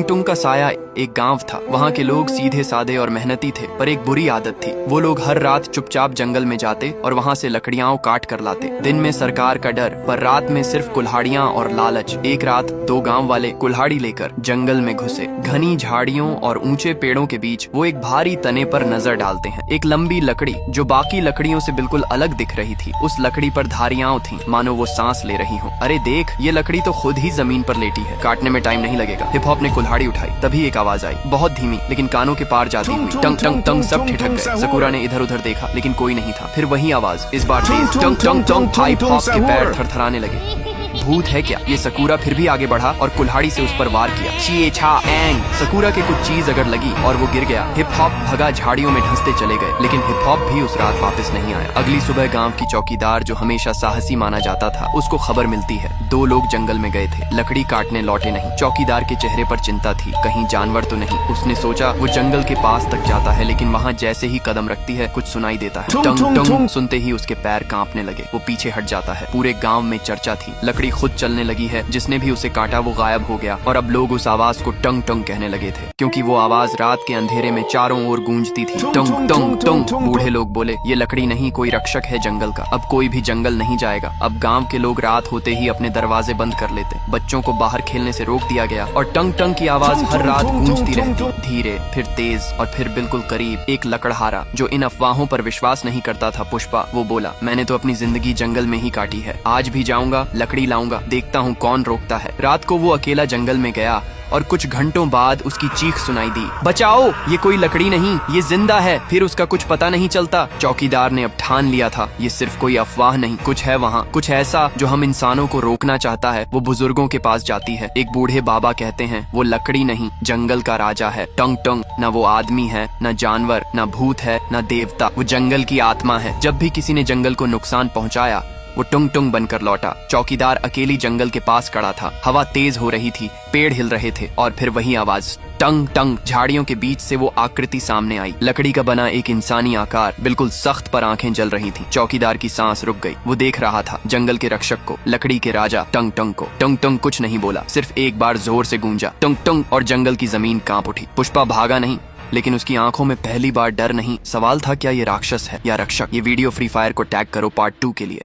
टंग टंग का साया एक गांव था। वहाँ के लोग सीधे सादे और मेहनती थे, पर एक बुरी आदत थी। वो लोग हर रात चुपचाप जंगल में जाते और वहाँ से लकड़ियाँ काट कर लाते। दिन में सरकार का डर, पर रात में सिर्फ कुल्हाड़ियाँ और लालच। एक रात दो गांव वाले कुल्हाड़ी लेकर जंगल में घुसे। घनी झाड़ियों और ऊंचे पेड़ों के बीच वो एक भारी तने पर नजर डालते हैं। एक लंबी लकड़ी जो बाकी लकड़ियों से बिल्कुल अलग दिख रही थी। उस लकड़ी पर धारियां थीं, मानो वो सांस ले रही हो। अरे देख, ये लकड़ी तो खुद ही जमीन पर लेटी है, काटने में टाइम नहीं लगेगा। हिप हॉप ने कुल्हाड़ी उठाई, तभी एक आवाज आई, बहुत धीमी लेकिन कानों के पार जाती हुई। टंग टंग टंग सब ठिठक गए। सकूरा ने इधर उधर देखा, लेकिन कोई नहीं था। फिर वही आवाज, इस बार तेज। टंग टंग टंग हिप हॉप के पैर थरथराने लगे। भूत है क्या? ये सकूरा फिर भी आगे बढ़ा और कुल्हाड़ी से उस पर वार किया। शी छा एंग। सकूरा के कुछ चीज अगर लगी और वो गिर गया। हिप हॉप भगा, झाड़ियों में ढंसते चले गए, लेकिन हिप हॉप भी उस रात वापस नहीं आया। अगली सुबह गांव की चौकीदार, जो हमेशा साहसी माना जाता था, उसको खबर मिलती है दो लोग जंगल में गए थे, लकड़ी काटने लौटे नहीं। चौकीदार के चेहरे पर चिंता थी, कहीं जानवर तो नहीं। उसने सोचा वो जंगल के पास तक जाता है, लेकिन वहाँ जैसे ही कदम रखती है कुछ सुनाई देता है। टंग टंग सुनते ही उसके पैर कांपने लगे। वो पीछे हट जाता है। पूरे गाँव में चर्चा थी, लकड़ी खुद चलने लगी है, जिसने भी उसे काटा वो गायब हो गया। और अब लोग उस आवाज को टंग टंग कहने लगे थे, क्योंकि वो आवाज रात के अंधेरे में चारों ओर गूंजती थी। टंग टंग टंग। बूढ़े लोग बोले, ये लकड़ी नहीं, कोई रक्षक है जंगल का। अब कोई भी जंगल नहीं जाएगा। अब गांव के लोग रात होते ही अपने दरवाजे बंद कर लेते। बच्चों को बाहर खेलने से रोक दिया गया और टंग टंग की आवाज हर रात गूंजती रहती, धीरे, फिर तेज और फिर बिल्कुल करीब। एक लकड़हारा जो इन अफवाहों पर विश्वास नहीं करता था, पुष्पा, वो बोला, मैंने तो अपनी जिंदगी जंगल में ही काटी है। आज भी जाऊंगा, लकड़ी लाऊंगा, देखता हूँ कौन रोकता है। रात को वो अकेला जंगल में गया और कुछ घंटों बाद उसकी चीख सुनाई दी, बचाओ, ये कोई लकड़ी नहीं, ये जिंदा है। फिर उसका कुछ पता नहीं चलता। चौकीदार ने अब ठान लिया था, ये सिर्फ कोई अफवाह नहीं, कुछ है वहाँ, कुछ ऐसा जो हम इंसानों को रोकना चाहता है। वो बुजुर्गों के पास जाती है। एक बूढ़े बाबा कहते हैं, वो लकड़ी नहीं, जंगल का राजा है। टंग टंग न वो आदमी है, न जानवर, न भूत है, न देवता, वो जंगल की आत्मा है। जब भी किसी ने जंगल को नुकसान पहुँचाया, वो टुंग टुंग बनकर लौटा। चौकीदार अकेली जंगल के पास खड़ा था। हवा तेज हो रही थी, पेड़ हिल रहे थे, और फिर वही आवाज, टंग टंग। झाड़ियों के बीच से वो आकृति सामने आई, लकड़ी का बना एक इंसानी आकार, बिल्कुल सख्त, पर आंखें जल रही थी। चौकीदार की सांस रुक गई। वो देख रहा था जंगल के रक्षक को, लकड़ी के राजा टंग टंग को। टंग टंग कुछ नहीं बोला, सिर्फ एक बार जोर से गूंजा, टंग टंग, और जंगल की जमीन कांप उठी। पुष्पा भागा नहीं, लेकिन उसकी आंखों में पहली बार डर नहीं। सवाल था, क्या ये राक्षस है या रक्षक? ये वीडियो फ्री फायर को टैग करो पार्ट 2 के लिए।